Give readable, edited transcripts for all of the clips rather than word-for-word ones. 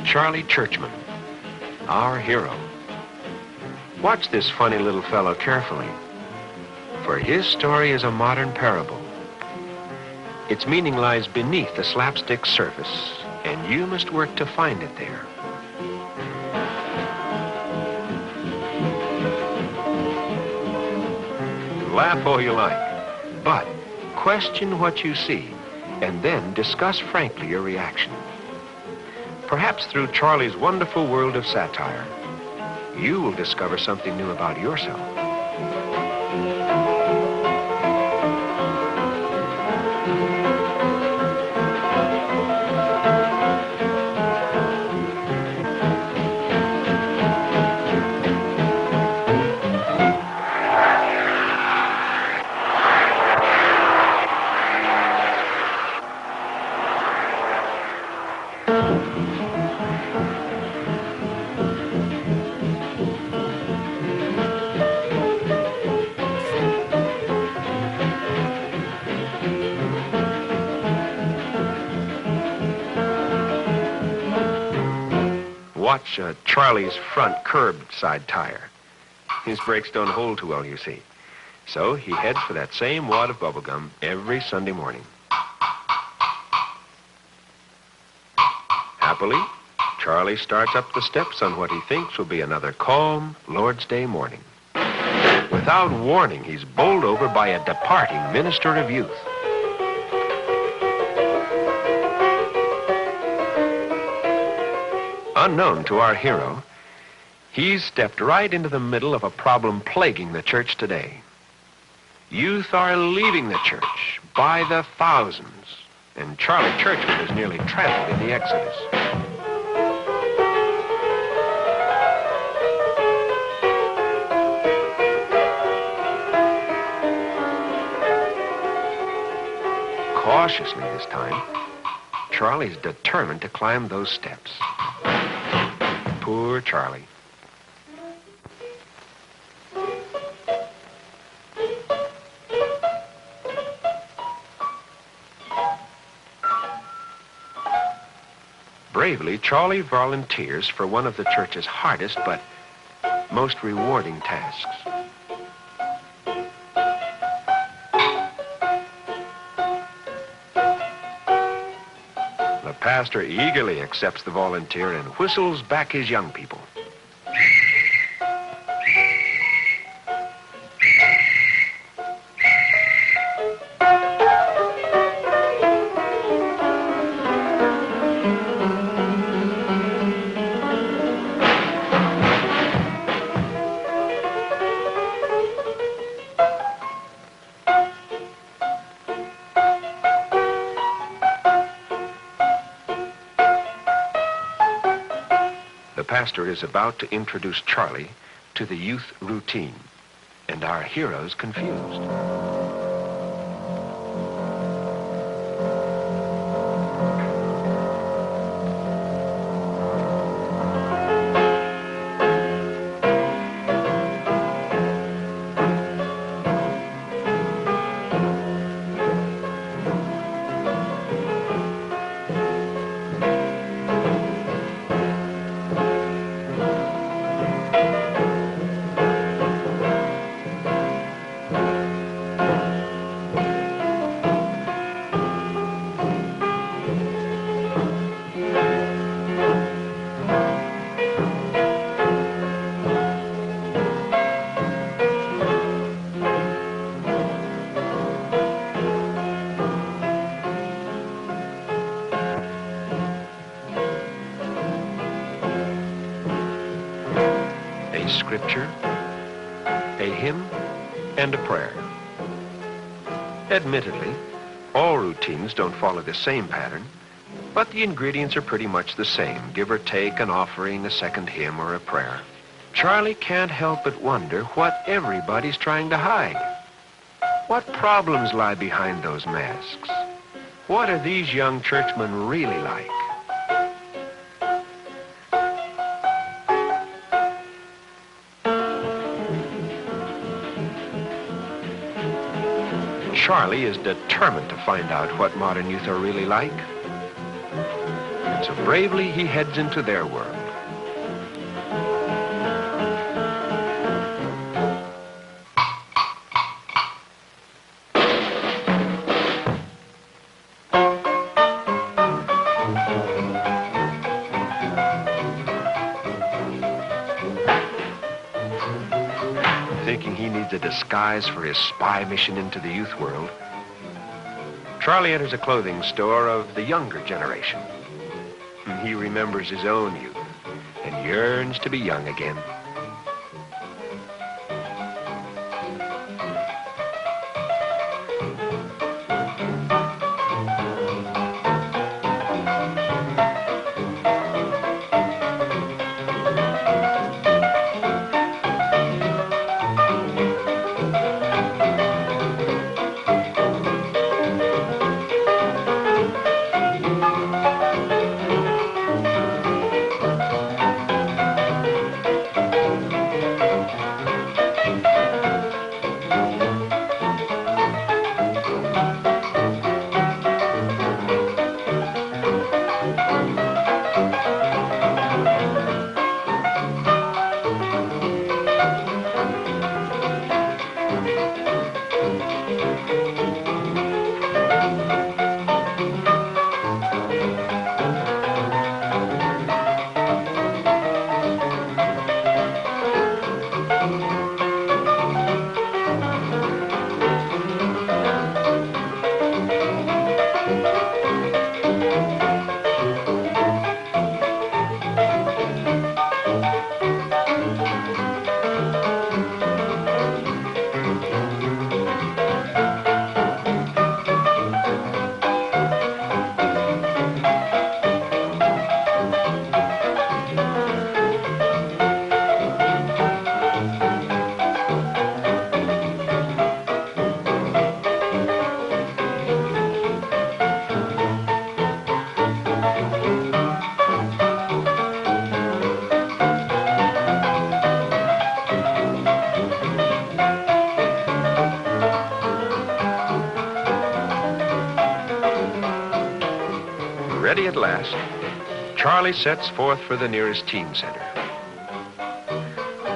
Charlie Churchman, our hero. Watch this funny little fellow carefully, for his story is a modern parable. Its meaning lies beneath the slapstick surface, and you must work to find it there. Laugh all you like, but question what you see, and then discuss frankly your reaction. Perhaps through Charlie's wonderful world of satire, you will discover something new about yourself. Watch Charlie's front curbside tire. His brakes don't hold too well, you see. So he heads for that same wad of bubblegum every Sunday morning. Happily, Charlie starts up the steps on what he thinks will be another calm Lord's Day morning. Without warning, he's bowled over by a departing minister of youth. Unknown to our hero, he's stepped right into the middle of a problem plaguing the church today. Youth are leaving the church by the thousands, and Charlie Churchman is nearly trampled in the exodus. Cautiously this time, Charlie's determined to climb those steps. Poor Charlie. Bravely, Charlie volunteers for one of the church's hardest but most rewarding tasks. The pastor eagerly accepts the volunteer and whistles back his young people. The pastor is about to introduce Charlie to the youth routine, and our hero's confused. scripture, a hymn, and a prayer. Admittedly, all routines don't follow the same pattern, but the ingredients are pretty much the same, give or take an offering, a second hymn, or a prayer. Charlie can't help but wonder what everybody's trying to hide. What problems lie behind those masks? What are these young churchmen really like? Charlie is determined to find out what modern youth are really like. And so bravely he heads into their world. Thinking he needs a disguise for his spy mission into the youth world, Charlie enters a clothing store of the younger generation. He remembers his own youth and yearns to be young again. Ready at last, Charlie sets forth for the nearest teen center.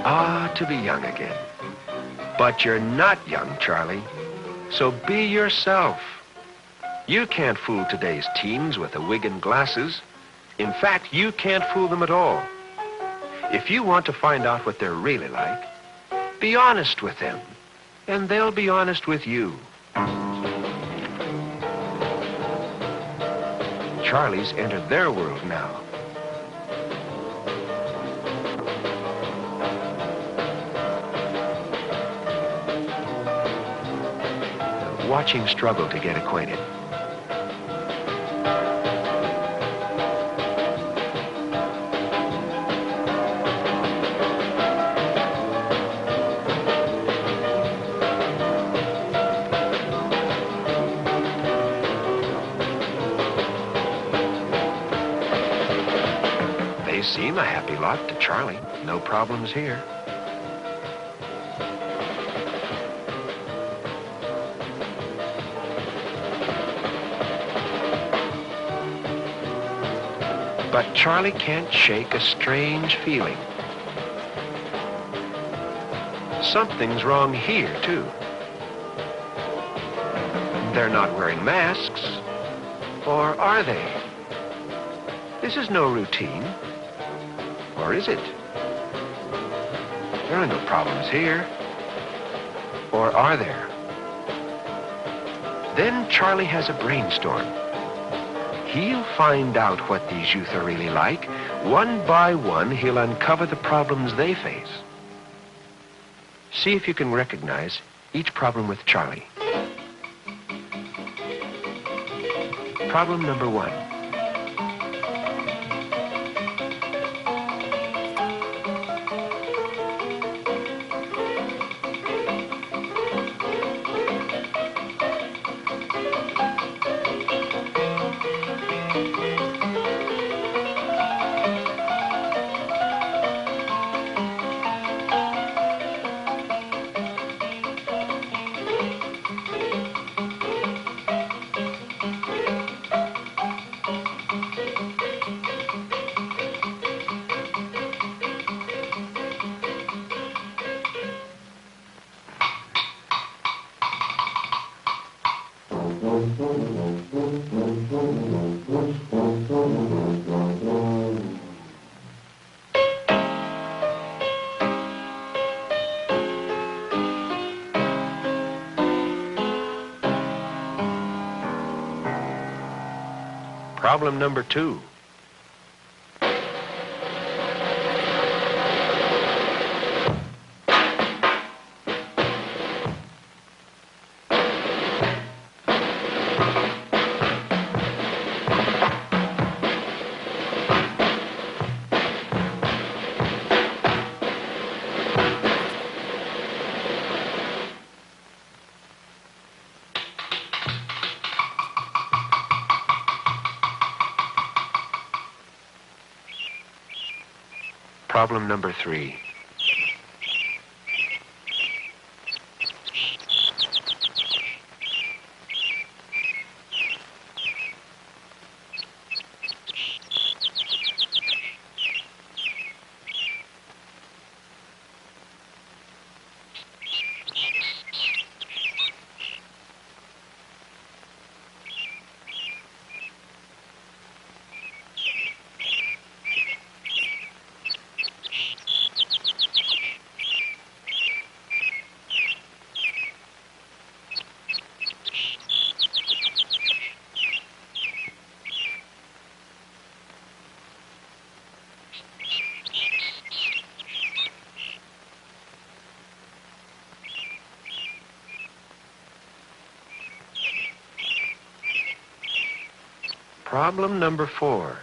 Ah, to be young again. But you're not young, Charlie. So be yourself. You can't fool today's teens with a wig and glasses. In fact, you can't fool them at all. If you want to find out what they're really like, be honest with them, and they'll be honest with you. Charlie's entered their world now. Watching struggle to get acquainted. They seem a happy lot to Charlie. No problems here. But Charlie can't shake a strange feeling. Something's wrong here, too. They're not wearing masks. Or are they? This is no routine. Or is it? There are no problems here. Or are there? Then Charlie has a brainstorm. He'll find out what these youth are really like. One by one, he'll uncover the problems they face. See if you can recognize each problem with Charlie. Problem number 1. Problem number 2. Problem number 3. Problem number 4.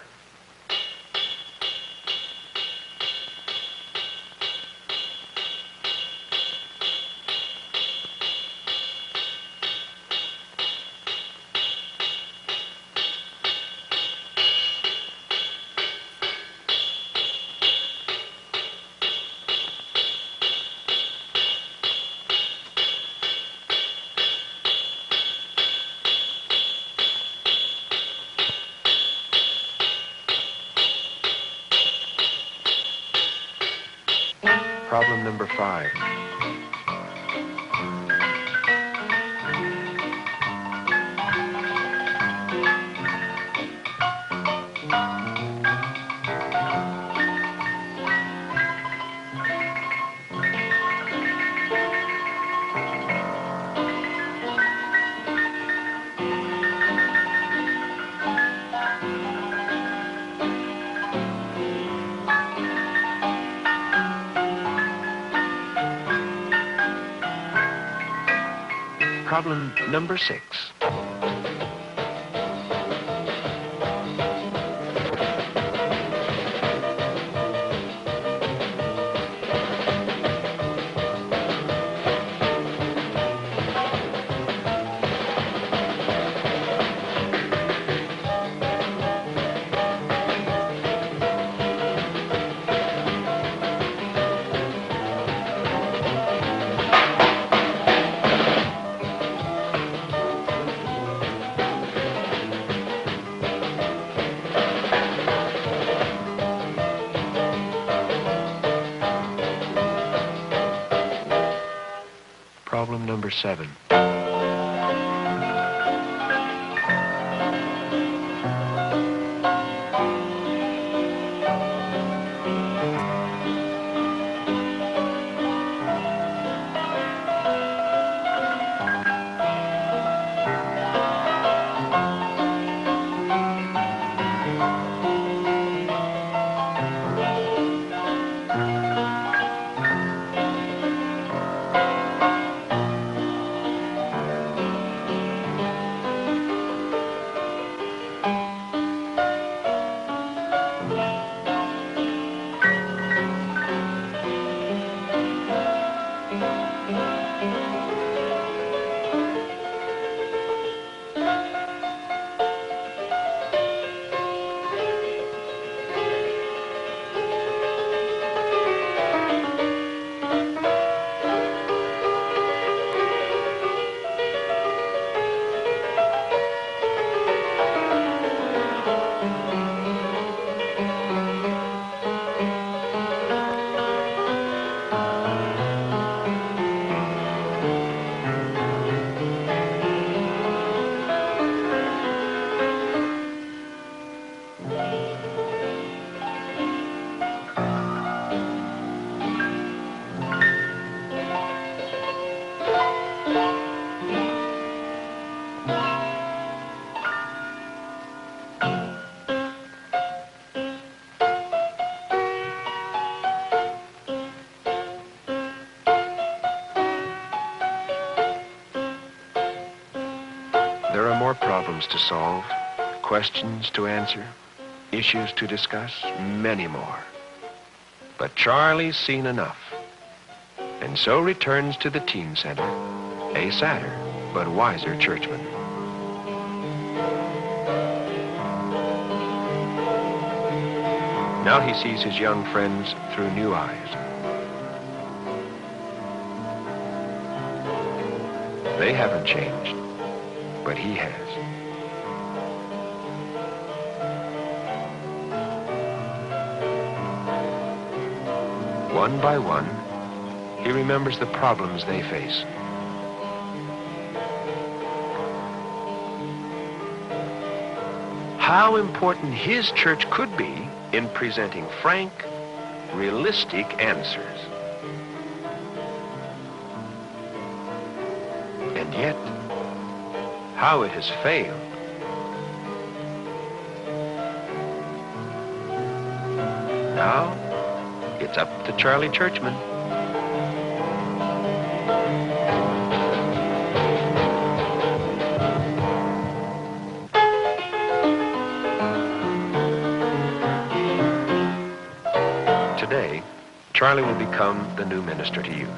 Problem number 5. Problem number 6. Problem number 7. There are more problems to solve, questions to answer, issues to discuss, many more. But Charlie's seen enough, and so returns to the teen center, a sadder but wiser churchman. Now he sees his young friends through new eyes. They haven't changed, but he has. One by one, he remembers the problems they face. How important his church could be in presenting frank, realistic answers. And yet, how it has failed. Now, it's up to Charlie Churchman. Today, Charlie will become the new minister to youth.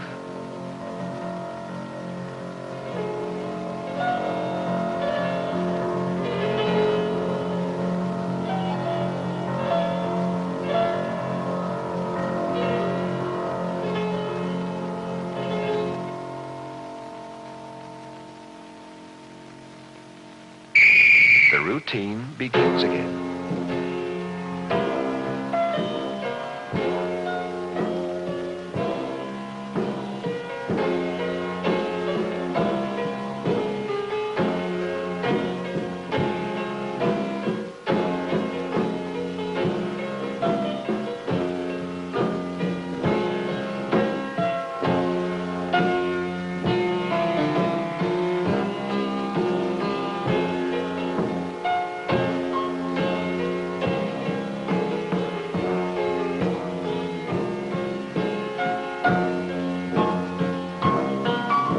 The routine begins again.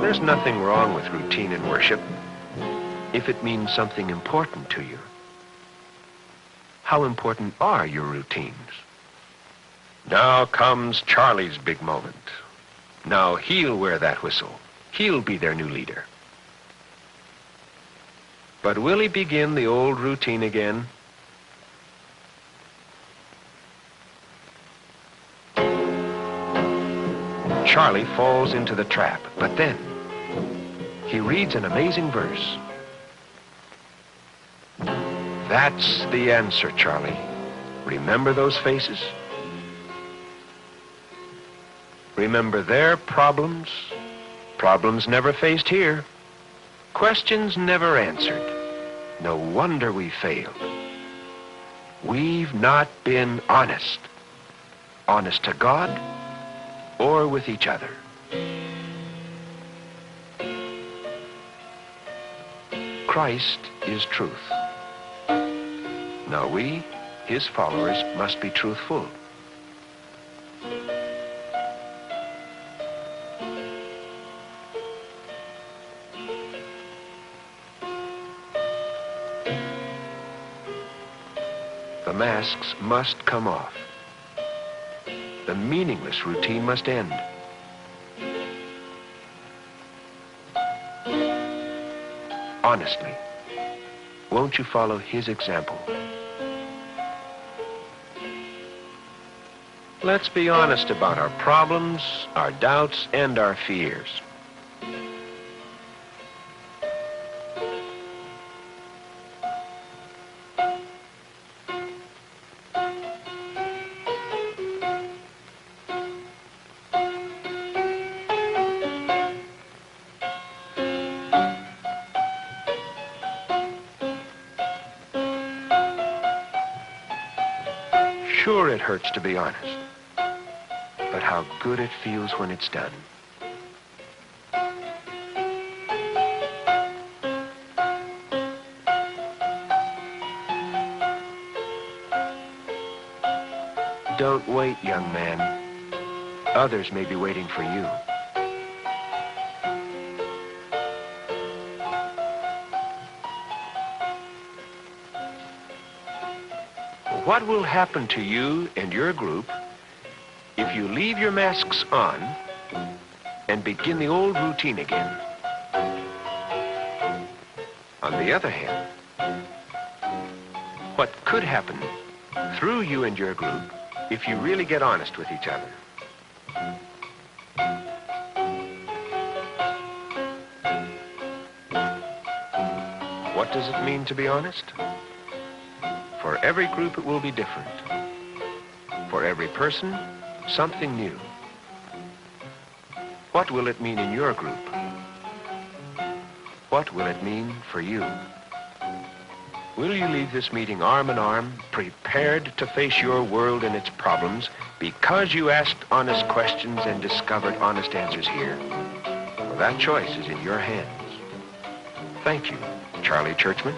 There's nothing wrong with routine in worship if it means something important to you. How important are your routines? Now comes Charlie's big moment. Now he'll wear that whistle. He'll be their new leader. But will he begin the old routine again? Charlie falls into the trap, but then he reads an amazing verse. That's the answer, Charlie. Remember those faces? Remember their problems? Problems never faced here. Questions never answered. No wonder we failed. We've not been honest. Honest to God or with each other. Christ is truth. Now we, his followers, must be truthful. The masks must come off. The meaningless routine must end. Honestly, won't you follow his example? Let's be honest about our problems, our doubts, and our fears. Sure, it hurts to be honest, but how good it feels when it's done. Don't wait, young man. Others may be waiting for you. What will happen to you and your group if you leave your masks on and begin the old routine again? On the other hand, what could happen through you and your group if you really get honest with each other? What does it mean to be honest? For every group, it will be different. For every person, something new. What will it mean in your group? What will it mean for you? Will you leave this meeting arm in arm, prepared to face your world and its problems because you asked honest questions and discovered honest answers here? Well, that choice is in your hands. Thank you, Charlie Churchman.